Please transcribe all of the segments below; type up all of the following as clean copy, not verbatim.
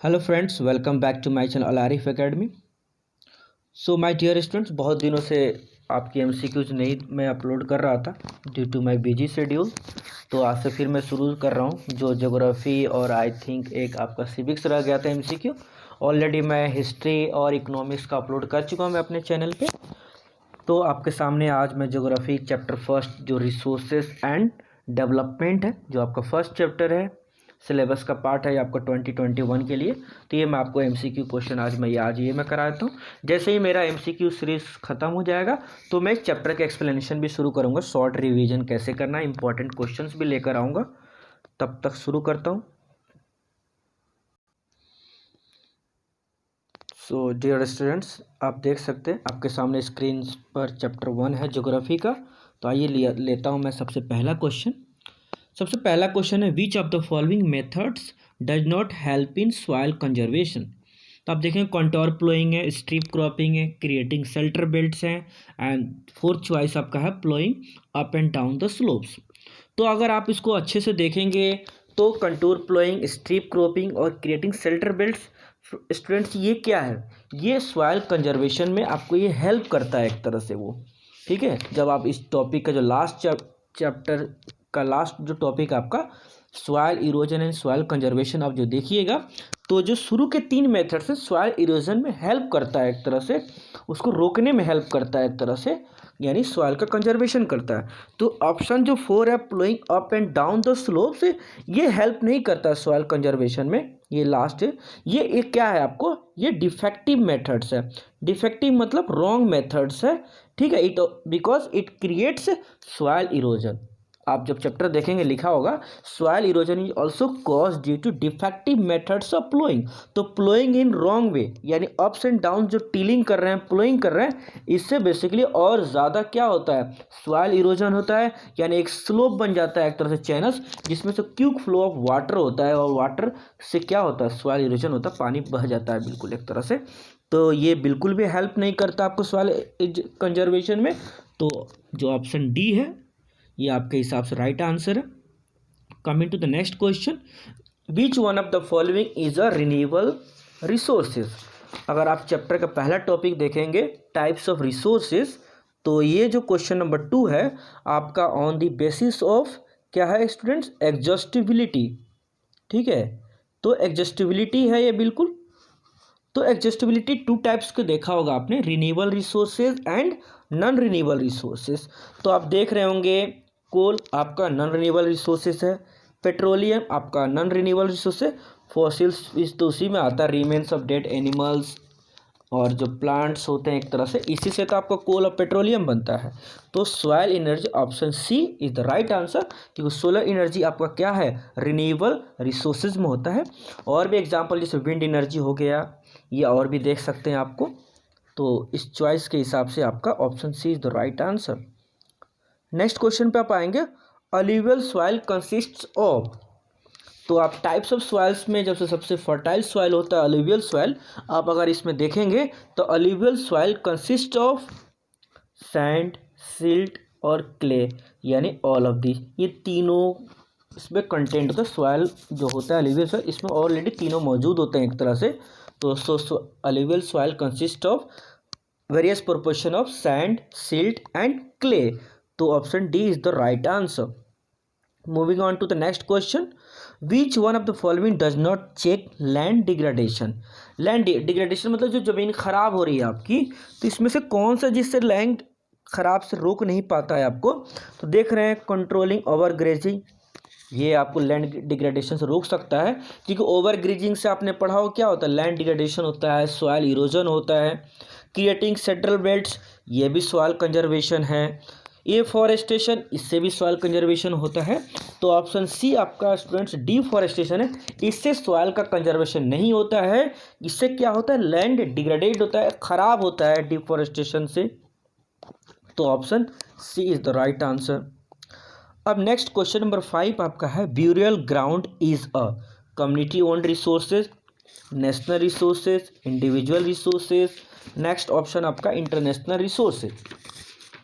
Hello friends, welcome back to my channel Arif Academy. So my dear students, बहुत दिनों से आपकी एमसीक्यूज नहीं मैं अपलोड कर रहा था due to my busy schedule. तो आज से फिर मैं शुरू कर रहा हूँ। जो ज्योग्राफी और आई थिंक एक आपका सिविक्स रह गया था एमसीक्यू, ऑलरेडी मैं हिस्ट्री और इकोनॉमिक्स का अपलोड कर चुका हूँ मैं अपने चैनल पे। तो आपके सामने आज मैं ज्योग्राफी चैप्टर फर्स्ट जो रिसोर्सेज एंड डेवलपमेंट है, जो आपका फर्स्ट चैप्टर है, सिलेबस का पार्ट है आपका 2021 के लिए। तो ये मैं आपको एमसीक्यू क्वेश्चन आज ये मैं कराता हूँ। जैसे ही मेरा एमसीक्यू सीरीज ख़त्म हो जाएगा तो मैं इस चैप्टर के एक्सप्लेनेशन भी शुरू करूँगा, शॉर्ट रिवीजन कैसे करना, इंपॉर्टेंट क्वेश्चंस भी लेकर आऊँगा। तब तक शुरू करता हूँ। सो डियर स्टूडेंट्स, आप देख सकते हैं आपके सामने स्क्रीन पर चैप्टर 1 है ज्योग्राफी का। तो आइए लेता हूँ मैं सबसे पहला क्वेश्चन। सबसे पहला क्वेश्चन है, which of the following methods does not help in soil conservation. तो आप देखें, कॉन्टोर प्लोइंग है, स्ट्रिप क्रॉपिंग है, क्रिएटिंग शेल्टर बेल्ट्स हैं, एंड फोर्थ चॉइस आपका है ploughing up and down the slopes. तो अगर आप इसको अच्छे से देखेंगे तो कंटूर प्लोइंग, स्ट्रिप क्रॉपिंग और क्रिएटिंग शेल्टर बेल्ट्स, स्टूडेंट्स ये क्या है, ये सॉइल कंजर्वेशन में आपको ये हेल्प करता है एक तरह से वो। ठीक है, जब आप इस टॉपिक का जो लास्ट चैप्टर का लास्ट जो टॉपिक आपका soil erosion and soil conservation आप जो देखिएगा, तो जो शुरू के 3 मेथड से सॉइल इरोजन में हेल्प करता है एक तरह से, उसको रोकने में हेल्प करता है एक तरह से, यानी सॉइल का कंजर्वेशन करता है। तो ऑप्शन जो 4 है ploughing up and down the slope से, ये हेल्प नहीं करता सॉइल कंजर्वेशन में। ये लास्ट है, ये एक क्या है आपको, ये डिफेक्टिव मेथड्स है। डिफेक्टिव मतलब रॉन्ग मेथड्स है। ठीक है, it because it creates soil erosion. आप जब चैप्टर देखेंगे लिखा होगा soil erosion is also cause due to defective methods of ploughing. तो प्लोइंग इन रॉन्ग वे, यानी अप्स एंड डाउन जो टिलिंग कर रहे हैं, प्लोइंग कर रहे हैं, इससे बेसिकली और ज़्यादा क्या होता है, सॉइल इरोजन होता है। यानी एक स्लोप बन जाता है एक तरह से चैनल्स, जिसमें से क्विक फ्लो ऑफ वाटर होता है, और वाटर से क्या होता है, सॉइल इरोजन होता है, पानी बह जाता है बिल्कुल एक तरह से। तो ये बिल्कुल भी हेल्प नहीं करता आपको सॉइल कंजर्वेशन में। तो जो ऑप्शन डी है ये आपके हिसाब से राइट आंसर है। Coming to the next question, which one of the following is a renewable resources. अगर आप चैप्टर का पहला टॉपिक देखेंगे टाइप्स ऑफ रिसोर्सेज, तो ये जो क्वेश्चन नंबर 2 है आपका ऑन द बेसिस ऑफ क्या है स्टूडेंट्स, एग्जॉस्टिबिलिटी। ठीक है, तो एग्जॉस्टिबिलिटी है ये बिल्कुल। तो एग्जॉस्टिबिलिटी 2 टाइप्स के देखा होगा आपने, renewable resources and non renewable resources. तो आप देख रहे होंगे कोल आपका नॉन रिन्यूएबल रिसोर्सेज है, पेट्रोलियम आपका नॉन रिन्यूएबल रिसोर्स है, फॉसिल्स इस तो उसी में आता है, रिमेन्स ऑफ डेड एनिमल्स और जो प्लांट्स होते हैं एक तरह से, इसी से तो आपका कोल और पेट्रोलियम बनता है। तो soil energy option C is the right answer, क्योंकि सोलर एनर्जी आपका क्या है, रिन्यूएबल रिसोर्सेज में होता है। और भी एग्जांपल जैसे विंड एनर्जी हो गया, ये और भी देख सकते हैं आपको। तो इस चॉइस के हिसाब से आपका option C is the right answer. Next question पे आप आएंगे, अलुवियल सॉइल कंसिस्ट्स ऑफ। तो आप टाइप्स ऑफ सॉइल्स में जब से सबसे फर्टाइल सॉइल होता है अलुवियल सॉइल, आप अगर इसमें देखेंगे तो alluvial soil consist of sand, silt और क्ले, यानी ऑल ऑफ दिस, ये तीनों इसमें कंटेंट होता है। सॉइल जो होता है अलुवियल सॉइल, इसमें ऑलरेडी तीनों मौजूद होते हैं एक तरह से। तो alluvial soil consist of various proportion of sand, silt and clay. तो option D is the right answer. Moving on to the next question, which one of the following does not check land degradation. Land degradation मतलब जो ज़मीन खराब हो रही है आपकी, तो इसमें से कौन सा जिससे लैंड खराब से रोक नहीं पाता है आपको। तो देख रहे हैं कंट्रोलिंग ओवर ग्रेजिंग, ये आपको लैंड डिग्रेडेशन से रोक सकता है, क्योंकि ओवर ग्रेजिंग से आपने पढ़ा हो क्या होता है, लैंड डिग्रेडेशन होता है, सॉइल इरोजन होता है। क्रिएटिंग शेल्टर बेल्ट्स, ये भी सॉइल कंजर्वेशन है। एफॉरेस्टेशन, इससे भी सॉइल कंजर्वेशन होता है। तो ऑप्शन सी आपका स्टूडेंट्स डिफॉरेस्टेशन है, इससे सॉइल का कंजर्वेशन नहीं होता है। इससे क्या होता है, लैंड डिग्रेडेड होता है, खराब होता है डिफॉरेस्टेशन से। तो option C is the right answer. अब नेक्स्ट क्वेश्चन नंबर 5 आपका है, burial ground is a community owned resources, national resources, individual resources. Next option आपका international resources.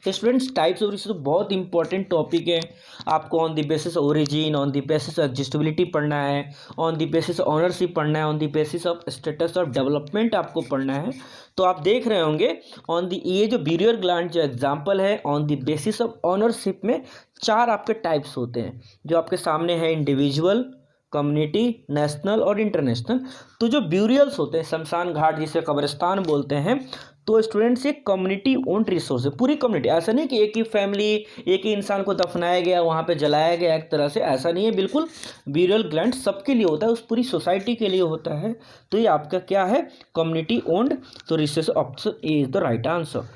Students types of resource बहुत इंपॉर्टेंट टॉपिक है। आपको on the basis origin, on the basis exhaustibility पढ़ना है, on the basis ownership पढ़ना है, on the basis of status of development आपको पढ़ना है। तो आप देख रहे होंगे ऑन द ये जो ब्यूरियर ग्लैंड जो एग्जांपल है, on the basis of ownership में 4 आपके टाइप्स होते हैं जो आपके सामने है, इंडिविजुअल, कम्युनिटी, नेशनल और इंटरनेशनल। तो जो ब्यूरियल्स होते हैं, शमशान घाट जिसे कब्रिस्तान बोलते हैं, तो स्टूडेंट्स ये कम्युनिटी ओन्ड रिसोर्स है। पूरी कम्युनिटी, ऐसा नहीं कि एक ही फैमिली, एक ही इंसान को दफनाया गया, वहाँ पे जलाया गया, एक तरह से ऐसा नहीं है। बिल्कुल ब्यूरियल ग्लैंड सबके लिए होता है, उस पूरी सोसाइटी के लिए होता है। तो ये आपका क्या है, कम्युनिटी ओन्ड। तो resource option A is the right answer.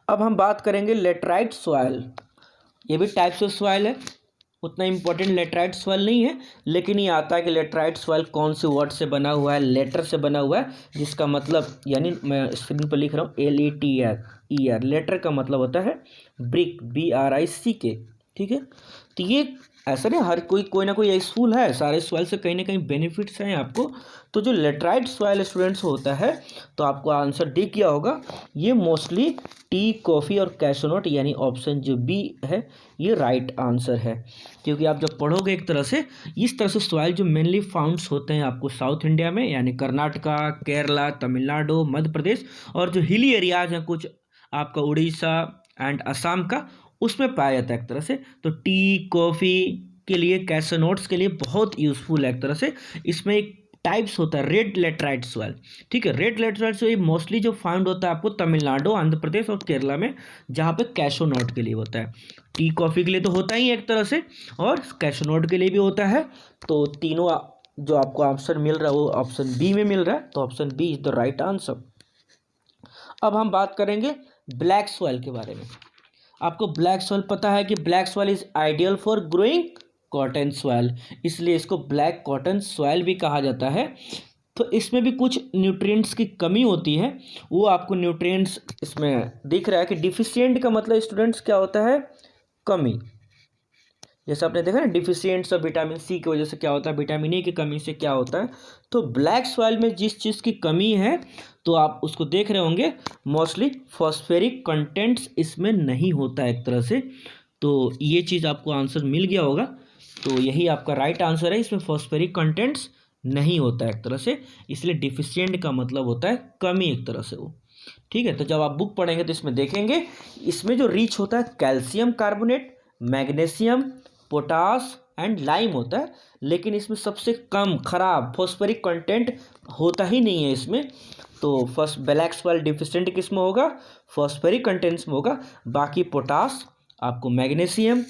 अब हम बात करेंगे लेटराइट सॉइल। ये भी टाइप्स ऑफ सॉइल है, उतना इंपॉर्टेंट लेटराइट सॉइल नहीं है, लेकिन ये आता है कि लेटराइट सॉइल कौन से वर्ड से बना हुआ है, लेटर से बना हुआ है, जिसका मतलब, यानी मैं स्क्रीन पर लिख रहा हूँ LETR। लेटर का मतलब होता है ब्रिक, BRICK। ठीक है, तो ये ऐसा नहीं, हर कोई ना कोई स्कूल है, सारे सॉइल से कहीं ना कहीं बेनिफिट्स हैं आपको। तो जो लेटराइट सॉइल स्टूडेंट्स होता है, तो आपको आंसर डी किया होगा, ये मोस्टली टी, कॉफ़ी और कैशोनट, यानी ऑप्शन जो बी है ये राइट आंसर है। क्योंकि आप जब पढ़ोगे एक तरह से, इस तरह से सॉइल जो मेनली फाउंड्स होते हैं आपको साउथ इंडिया में, यानी कर्नाटका, केरला, तमिलनाडु, मध्य प्रदेश, और जो हिली एरियाज हैं कुछ आपका उड़ीसा एंड असम का, उसमें पाया जाता है एक तरह से। तो टी, कॉफ़ी के लिए, कैशोनट्स के लिए बहुत यूज़फुल है एक तरह से। इसमें एक टाइप्स होता है रेड लेटराइट सॉइल। ठीक है, रेड लेटराइट सॉइल मोस्टली जो फाउंड होता है आपको तमिलनाडु, आंध्र प्रदेश और केरला में, जहाँ पे कैशोनट के लिए होता है। टी, कॉफ़ी के लिए तो होता ही है एक तरह से, और कैशोनट के लिए भी होता है। तो तीनों जो आपको ऑप्शन मिल रहा है वो ऑप्शन बी में मिल रहा है, तो option B is the right answer. अब हम बात करेंगे ब्लैक सॉइल के बारे में। आपको ब्लैक सॉइल पता है कि black soil is ideal for growing cotton soil, इसलिए इसको ब्लैक कॉटन सॉइल भी कहा जाता है। तो इसमें भी कुछ न्यूट्रिएंट्स की कमी होती है, वो आपको न्यूट्रिएंट्स इसमें दिख रहा है कि डिफिशिएंट का मतलब स्टूडेंट्स क्या होता है, कमी। जैसे आपने देखा ना, डिफिशिएंट्स ऑफ विटामिन सी की वजह से क्या होता है, विटामिन ए की कमी से क्या होता है। तो ब्लैक सॉइल में जिस चीज़ की कमी है, तो आप उसको देख रहे होंगे, मोस्टली फॉस्फेरिक कंटेंट्स इसमें नहीं होता है एक तरह से। तो ये चीज़ आपको आंसर मिल गया होगा, तो यही आपका राइट आंसर है, इसमें फॉस्फेरिक कंटेंट्स नहीं होता है एक तरह से, इसलिए डिफिशिएंट का मतलब होता है कमी एक तरह से वो। ठीक है, तो जब आप बुक पढ़ेंगे तो इसमें देखेंगे, इसमें जो रिच होता है calcium carbonate, magnesium, potash and lime होता है, लेकिन इसमें सबसे कम खराब फॉस्फेरिक कंटेंट होता ही नहीं है इसमें। तो फर्स्ट ब्लैक सॉइल डिफिशिएंट किस में होगा, फॉस्फेरिक कंटेंट्स में होगा। बाकी पोटास, आपको मैग्नीशियम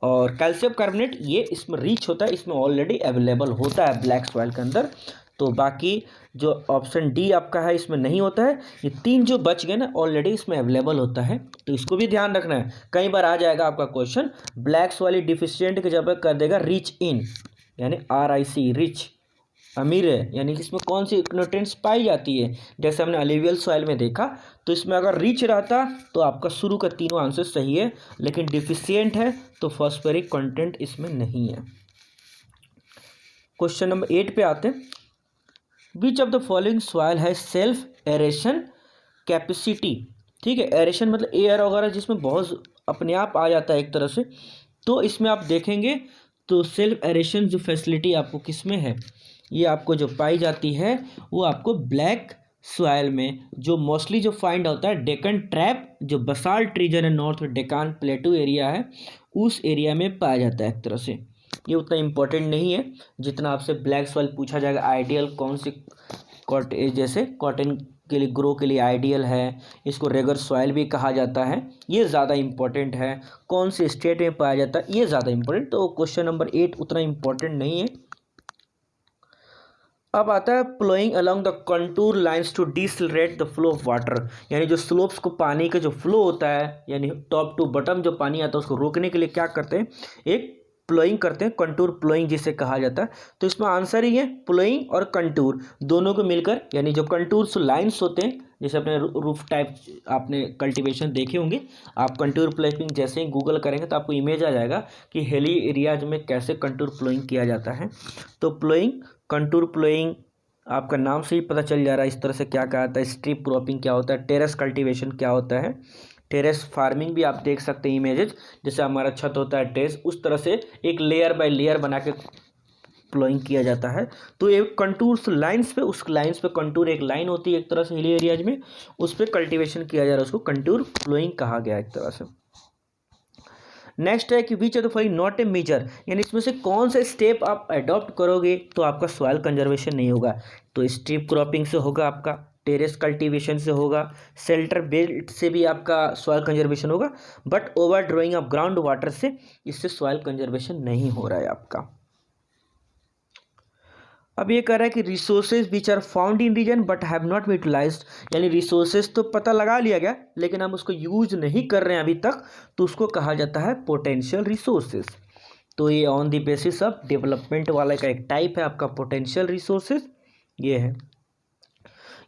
और कैल्शियम कार्बोनेट ये इसमें रिच होता है, इसमें ऑलरेडी अवेलेबल होता है ब्लैक सॉइल के अंदर। तो बाकी जो ऑप्शन डी आपका है इसमें नहीं होता है, ये 3 जो बच गए ना ऑलरेडी इसमें अवेलेबल होता है, तो इसको भी ध्यान रखना है। कई बार आ जाएगा आपका क्वेश्चन, ब्लैक सॉइल डिफिशिएंट की जगह कर देगा रिच इन, यानी RIC, रिच, अमीर है, यानी कि इसमें कौन सी न्यूट्रिएंट्स पाई जाती है। जैसे हमने अलुवियल सॉइल में देखा, तो इसमें अगर रिच रहता तो आपका शुरू का तीनों आंसर सही है, लेकिन डिफिशिएंट है तो फॉस्फेरिक कंटेंट इसमें नहीं है। क्वेश्चन नंबर 8 पे आते हैं। विच ऑफ द फॉलोइंग सॉइल है सेल्फ एरेशन कैपेसिटी। ठीक है, एरेशन मतलब एयर वगैरह जिसमें बहुत अपने आप आ जाता है एक तरह से। तो इसमें आप देखेंगे तो सेल्फ एरेशन जो फैसिलिटी आपको किस में है, ये आपको जो पाई जाती है वो आपको ब्लैक सॉइल में, जो मोस्टली जो फाइंड होता है डेक्कन ट्रैप, जो बसाल्ट रीजन है, नॉर्थ डेक्कन प्लेटू एरिया है, उस एरिया में पाया जाता है एक तरह से। ये उतना इम्पोर्टेंट नहीं है जितना आपसे ब्लैक सॉइल पूछा जाएगा, आइडियल कौन सी जैसे कॉटन के लिए ग्रो के लिए आइडियल है, इसको रेगर सॉइल भी कहा जाता है, ये ज़्यादा इम्पोर्टेंट है। कौन से स्टेट में पाया जाता है ये ज़्यादा इम्पोर्टेंट, तो क्वेश्चन नंबर 8 उतना इम्पोर्टेंट नहीं है। अब आता है ploughing along the contour lines to decelerate the flow of water, यानी जो स्लोप्स को पानी का जो फ्लो होता है, यानी टॉप टू बॉटम जो पानी आता है उसको रोकने के लिए क्या करते हैं, एक प्लोइंग करते हैं, कंटूर प्लोइंग जिसे कहा जाता है। तो इसमें आंसर ही है प्लोइंग और कंटूर दोनों को मिलकर, यानी जो कंटूर्स लाइंस होते हैं, जैसे अपने रूफ टाइप आपने कल्टीवेशन देखे होंगे, आप कंटूर प्लोइंग जैसे ही गूगल करेंगे तो आपको इमेज आ जाएगा कि हिली एरियाज में कैसे कंटूर प्लोइंग किया जाता है। तो प्लोइंग, कंटूर प्लोइंग आपका नाम से ही पता चल जा रहा है इस तरह से क्या क्या आता है, स्ट्रिप क्रॉपिंग क्या होता है, टेरेस कल्टीवेशन क्या होता है, टेरेस फार्मिंग भी आप देख सकते हैं इमेजेस, जैसे हमारा छत होता है टेरेस, उस तरह से एक लेयर बाय लेयर बना के प्लोइंग किया जाता है। तो एक कंटूर्स लाइंस पे, उस लाइंस पे कंटूर एक लाइन होती है एक तरह से हिली एरियाज में, उस पर कल्टीवेशन किया जा रहा है, उसको कंटूर प्लोइंग कहा गया एक तरह से। नेक्स्ट है कि which are the following not a major, यानी इसमें से कौन सा स्टेप आप अडॉप्ट करोगे तो आपका सॉइल कंजर्वेशन नहीं होगा। तो स्ट्रिप क्रॉपिंग से होगा आपका, टेरेस कल्टीवेशन से होगा, शेल्टर बेल्ट से भी आपका सॉइल कंजर्वेशन होगा, but over drawing of ground water से इससे सॉइल कंजर्वेशन नहीं हो रहा है आपका। अब ये कह रहा है कि resources which are found in region but have not utilized, यानी रिसोर्सेज तो पता लगा लिया गया लेकिन हम उसको यूज नहीं कर रहे हैं अभी तक, तो उसको कहा जाता है पोटेंशियल रिसोर्सेज। तो ये on the basis of development वाले का एक टाइप है आपका पोटेंशियल रिसोर्सेज, ये है।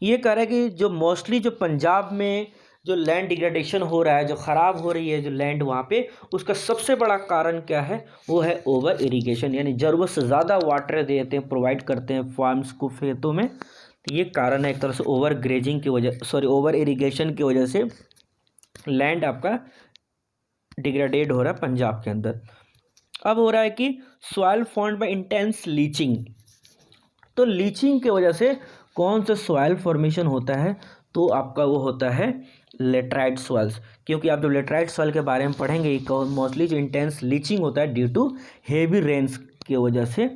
ये कह रहा है कि जो मोस्टली जो पंजाब में जो लैंड डिग्रेडेशन हो रहा है, जो ख़राब हो रही है जो लैंड वहाँ पे, उसका सबसे बड़ा कारण क्या है, वो है ओवर इरिगेशन, यानी ज़रूरत से ज़्यादा वाटर देते हैं, प्रोवाइड करते हैं फार्म्स को, खेतों में। तो ये कारण है एक तरह से ओवर ग्रेजिंग की वजह, सॉरी ओवर इरिगेशन की वजह से लैंड आपका डिग्रेडेड हो रहा है पंजाब के अंदर। अब हो रहा है कि soil formed by intense leaching, तो लीचिंग की वजह से कौन सा सॉइल फॉर्मेशन होता है, तो आपका वो होता है लेटराइट सॉइल्स, क्योंकि आप जब लेटराइट सॉइल के बारे में पढ़ेंगे मोस्टली जो इंटेंस लीचिंग होता है ड्यू टू हेवी रेन्स की वजह से,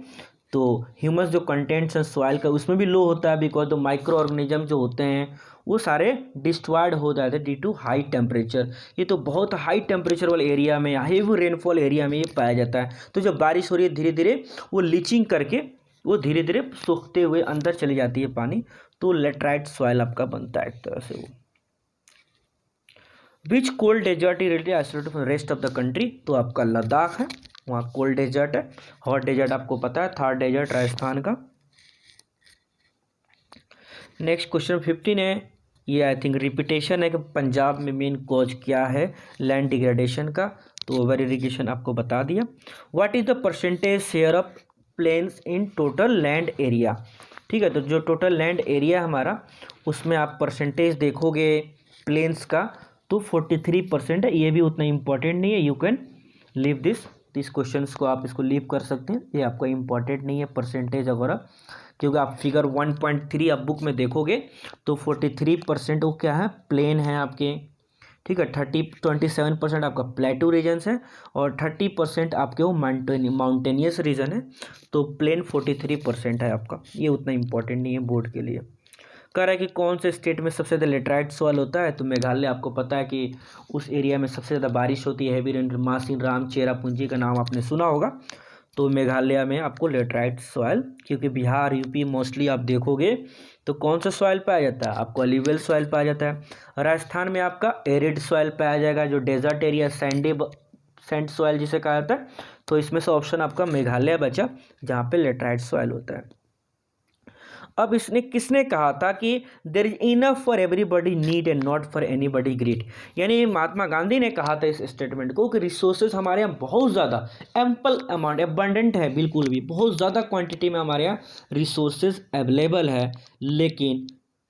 तो ह्यूमस जो कंटेंट्स हैं सॉइल का उसमें भी लो होता है, बिकॉज द माइक्रो ऑर्गेनिज्म जो होते हैं वो सारे डिस्ट्रॉयड हो जाते हैं ड्यू टू हाई टेम्परेचर। ये तो बहुत हाई टेम्परेचर वाले एरिया में, हेवी रेनफॉल एरिया में ये पाया जाता है। तो जब बारिश हो रही है धीरे धीरे वो लीचिंग करके वो धीरे धीरे सूखते हुए अंदर चली जाती है पानी, तो लेटराइट सॉइल आपका बनता है एक तरह से वो। Which cold desert is relative isolated from rest of the country, तो आपका लद्दाख है, वहाँ कोल्ड डेजर्ट है। हॉट डेजर्ट आपको पता है थार डेजर्ट राजस्थान का। नेक्स्ट क्वेश्चन 15 है, ये आई थिंक रिपीटेशन है कि पंजाब में मेन कॉज क्या है लैंड डिग्रेडेशन का, तो ओवर इरिगेशन आपको बता दिया। What is the percentage share of plains in total land area, ठीक है। तो जो टोटल लैंड एरिया हमारा उसमें आप परसेंटेज देखोगे प्लेन्स का तो 43% है। ये भी उतना इम्पोर्टेंट नहीं है, यू कैन लीव दिस, इस क्वेश्चन को आप इसको लीव कर सकते हैं, ये आपका इम्पोर्टेंट नहीं है परसेंटेज वगैरह, क्योंकि आप फिगर 1.3 आप बुक में देखोगे तो 43% वो क्या है प्लेन है आपके, ठीक है। 27% आपका प्लेटू रीजन्स है और 30% आपके वो माउंटेनियस रीजन है, तो प्लेन 43% है आपका, ये उतना इंपॉर्टेंट नहीं है बोर्ड के लिए। कह रहा है कि कौन से स्टेट में सबसे ज़्यादा लेटराइट सॉइल होता है, तो मेघालय, आपको पता है कि उस एरिया में सबसे ज़्यादा बारिश होती है, हैवी रेन, मासिन राम चेरापूंजी का नाम आपने सुना होगा, तो मेघालय में आपको लेटराइट सॉइल, क्योंकि बिहार यूपी मोस्टली आप देखोगे तो कौन सा सॉइल पाया जाता है, आपको अलीवेल सॉइल पाया जाता है। राजस्थान में आपका एरिड सॉइल पाया जाएगा, जो डेजर्ट एरिया सैंड सॉइल जिसे कहा जाता है, तो इसमें से ऑप्शन आपका मेघालय बचा जहाँ पे लेटराइट सॉइल होता है। अब इसने किसने कहा था कि there is enough for everybody need and not for anybody greed, यानी महात्मा गांधी ने कहा था इस स्टेटमेंट को कि रिसोर्सेज हमारे यहाँ बहुत ज़्यादा एम्पल अमाउंट एबंडेंट है, बिल्कुल भी बहुत ज़्यादा क्वांटिटी में हमारे यहाँ रिसोर्सेज अवेलेबल है, लेकिन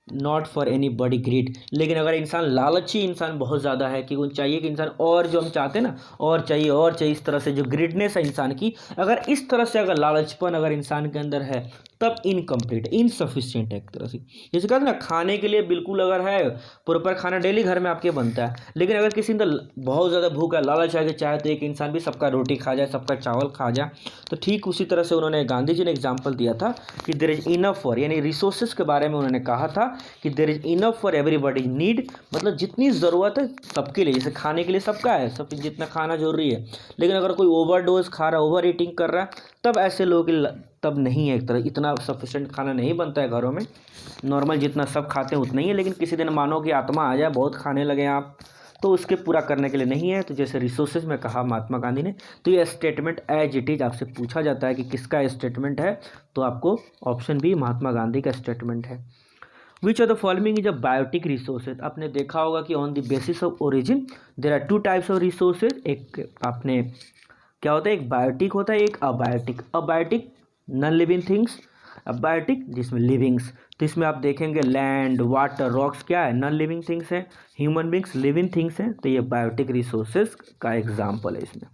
not for anybody greed, लेकिन अगर इंसान लालची इंसान बहुत ज़्यादा है कि वो चाहिए कि इंसान और जो हम चाहते हैं ना और चाहिए, इस तरह से जो ग्रीडनेस है इंसान की, अगर इस तरह से अगर लालचपन अगर इंसान के अंदर है तब इनकम्प्लीट इनसफिशिएंट है एक तरह से। जैसे कहते हैं ना खाने के लिए बिल्कुल अगर है प्रॉपर खाना डेली घर में आपके बनता है, लेकिन अगर किसी अंदर बहुत ज़्यादा भूख है लालच है कि चाहे तो एक इंसान भी सबका रोटी खा जाए, सबका चावल खा जाए, तो ठीक उसी तरह से उन्होंने गांधी जी ने एग्जाम्पल दिया था कि देयर इज इनफ फॉर, यानी रिसोर्सेज के बारे में उन्होंने कहा था कि there is enough for everybody need, मतलब जितनी ज़रूरत है सबके लिए, जैसे खाने के लिए सबका है, सब जितना खाना जरूरी है, लेकिन अगर कोई ओवरडोज खा रहा है, ओवर ईटिंग कर रहा है, तब ऐसे लोगों की तब नहीं है एक तरह, इतना सफिशेंट खाना नहीं बनता है घरों में, नॉर्मल जितना सब खाते हैं उतना ही है, लेकिन किसी दिन मानो कि आत्मा आ जाए बहुत खाने लगे आप, तो उसके पूरा करने के लिए नहीं है। तो जैसे रिसोर्सेज में कहा महात्मा गांधी ने, तो ये स्टेटमेंट एज इट इज आपसे पूछा जाता है कि किसका स्टेटमेंट है, तो आपको ऑप्शन बी महात्मा गांधी का स्टेटमेंट है। Which of the following is a biotic resources, आपने देखा होगा कि on the basis of origin there are two types of resources, एक आपने क्या होता है, एक बायोटिक होता है, एक abiotic. Abiotic non living things abiotic जिसमें लिविंग्स, तो इसमें आप देखेंगे लैंड, वाटर, रॉक्स क्या है, नॉन लिविंग थिंग्स हैं, ह्यूमन बींग्स लिविंग थिंग्स हैं, तो ये बायोटिक रिसोर्सेज का एग्जाम्पल है। इसमें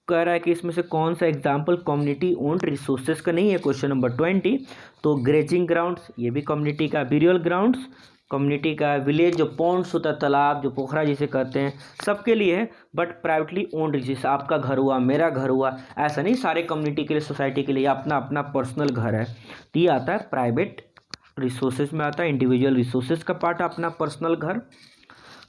कह रहा है कि इसमें से कौन सा एग्जाम्पल कम्युनिटी ओन्ड रिसोर्सेज का नहीं है, क्वेश्चन नंबर 20। तो ग्रेजिंग ग्राउंड्स ये भी कम्युनिटी का, बिरियल ग्राउंड्स कम्युनिटी का, विलेज जो पॉन्ड्स होता है, तालाब जो पोखरा जिसे कहते हैं, सबके लिए है, बट प्राइवेटली ओन्ड, जैसे आपका घर हुआ, मेरा घर हुआ, ऐसा नहीं, सारे कम्युनिटी के लिए, सोसाइटी के लिए अपना अपना पर्सनल घर है, तो ये आता है प्राइवेट रिसोर्सेज में आता है, इंडिविजुअल रिसोर्सेज का पार्ट अपना पर्सनल घर।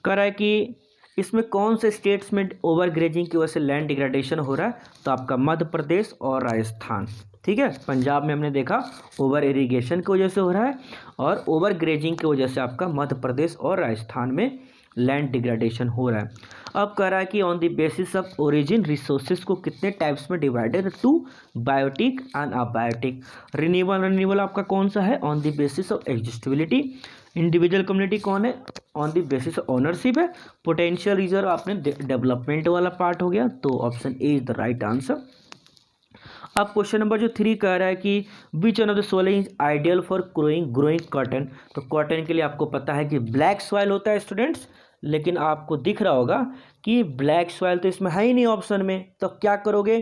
कह रहा है कि इसमें कौन से स्टेट्स में ओवर ग्रेजिंग की वजह से लैंड डिग्रेडेशन हो रहा है, तो आपका मध्य प्रदेश और राजस्थान। ठीक है, पंजाब में हमने देखा ओवर इरिगेशन की वजह से हो रहा है, और ओवर ग्रेजिंग की वजह से आपका मध्य प्रदेश और राजस्थान में लैंड डिग्रेडेशन हो रहा है। अब कह रहा है कि on the basis of origin resources को कितने टाइप्स में divided, two biotic and abiotic. Renewable आपका कौन सा है, on the basis of exhaustibility. Individual community कौन है, on the basis of ownership है। पोटेंशियल रिजर्व आपने डेवलपमेंट वाला पार्ट हो गया, तो option A is the right answer. अब क्वेश्चन नंबर जो 3 कह रहा है कि which one of the soil is ideal for growing cotton. तो कॉटन के लिए आपको पता है कि ब्लैक सॉइल होता है स्टूडेंट्स, लेकिन आपको दिख रहा होगा कि ब्लैक सॉइल तो इसमें है ही नहीं ऑप्शन में, तो क्या करोगे,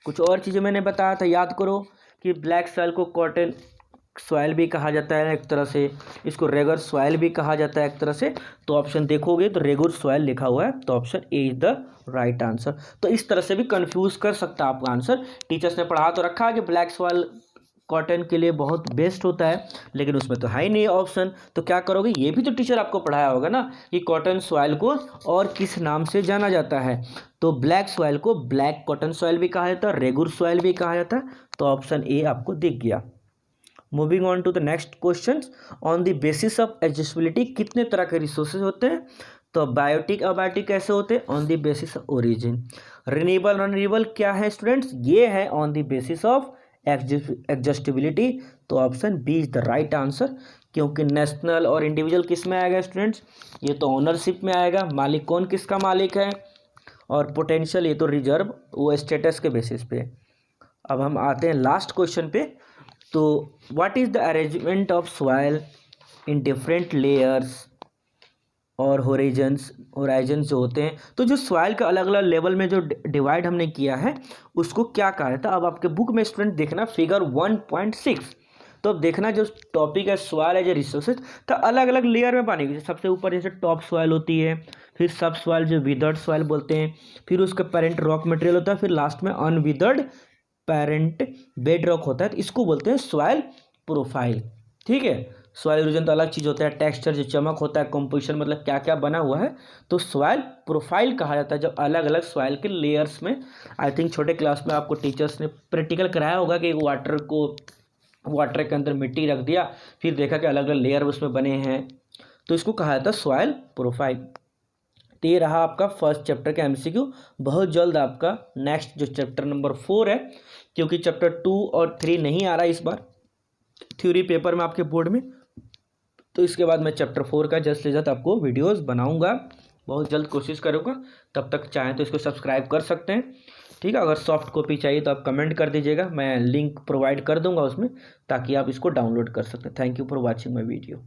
कुछ और चीज़ें मैंने बताया था, याद करो कि ब्लैक सॉइल को कॉटन सॉइल भी कहा जाता है एक तरह से, इसको रेगुलर सॉइल भी कहा जाता है एक तरह से, तो ऑप्शन देखोगे तो रेगुलर सॉइल लिखा हुआ है, तो option A is the right answer. तो इस तरह से भी कंफ्यूज कर सकता है आपका आंसर। टीचर्स ने पढ़ा तो रखा है कि ब्लैक सॉइल कॉटन के लिए बहुत बेस्ट होता है, लेकिन उसमें तो है ही नहीं ऑप्शन, तो क्या करोगे, ये भी तो टीचर आपको पढ़ाया होगा ना कि कॉटन सॉइल को और किस नाम से जाना जाता है, तो ब्लैक सॉइल को ब्लैक कॉटन सॉइल भी कहा जाता है, रेगुलर सॉइल भी कहा जाता है, तो ऑप्शन ए आपको दिख गया। Moving on to the next question, on the basis of adjustability कितने तरह के रिसोर्सेज होते हैं, तो बायोटिक अबायोटिक कैसे होते हैं, on the basis of origin. Renewable non renewable क्या है स्टूडेंट्स, ये है on the basis of exhaustibility, तो option B is the right answer. क्योंकि नेशनल और इंडिविजुअल किस में आएगा स्टूडेंट्स, ये तो ओनरशिप में आएगा, मालिक कौन किसका मालिक है, और पोटेंशियल ये तो रिजर्व, वो स्टेटस के बेसिस पे। अब हम आते हैं लास्ट क्वेश्चन पे, तो what is the arrangement of soil in different layers और होराइजन्स जो होते हैं, तो जो सॉइल का अलग अलग लेवल में जो डिवाइड हमने किया है उसको क्या कहा जाता है। अब आपके बुक में स्टूडेंट देखना फिगर 1.6, तो अब देखना जो टॉपिक है सॉइल एज ए रिसोर्सेज, तो अलग अलग लेयर में पानी की, सबसे ऊपर जैसे टॉप सॉइल होती है, फिर सब सॉइल जो विदर्ड सॉइल बोलते हैं, फिर उसका पेरेंट रॉक मटेरियल होता है, फिर लास्ट में अनविदर्ड पेरेंट बेड रॉक होता है, तो इसको बोलते हैं सॉइल प्रोफाइल। ठीक है, सॉइल इरोजन तो अलग चीज़ होता है, टेक्सचर जो चमक होता है, कंपोजिशन मतलब क्या क्या बना हुआ है, तो सॉइल प्रोफाइल कहा जाता है जब अलग अलग सॉइल के लेयर्स में। आई थिंक छोटे क्लास में आपको टीचर्स ने प्रैक्टिकल कराया होगा कि वाटर के अंदर मिट्टी रख दिया, फिर देखा कि अलग अलग लेयर उसमें बने हैं, तो इसको कहा जाता है सॉइल प्रोफाइल। तो ये रहा आपका फर्स्ट चैप्टर का एमसीक्यू। बहुत जल्द आपका नेक्स्ट जो चैप्टर नंबर 4 है, क्योंकि चैप्टर 2 और 3 नहीं आ रहा इस बार थ्योरी पेपर में आपके बोर्ड में, तो इसके बाद मैं चैप्टर 4 का जल्द से जल्द आपको वीडियोस बनाऊंगा, बहुत जल्द कोशिश करूँगा। तब तक चाहें तो इसको सब्सक्राइब कर सकते हैं। ठीक है, अगर सॉफ्ट कॉपी चाहिए तो आप कमेंट कर दीजिएगा, मैं लिंक प्रोवाइड कर दूंगा उसमें, ताकि आप इसको डाउनलोड कर सकते हैं। Thank you for watching my video.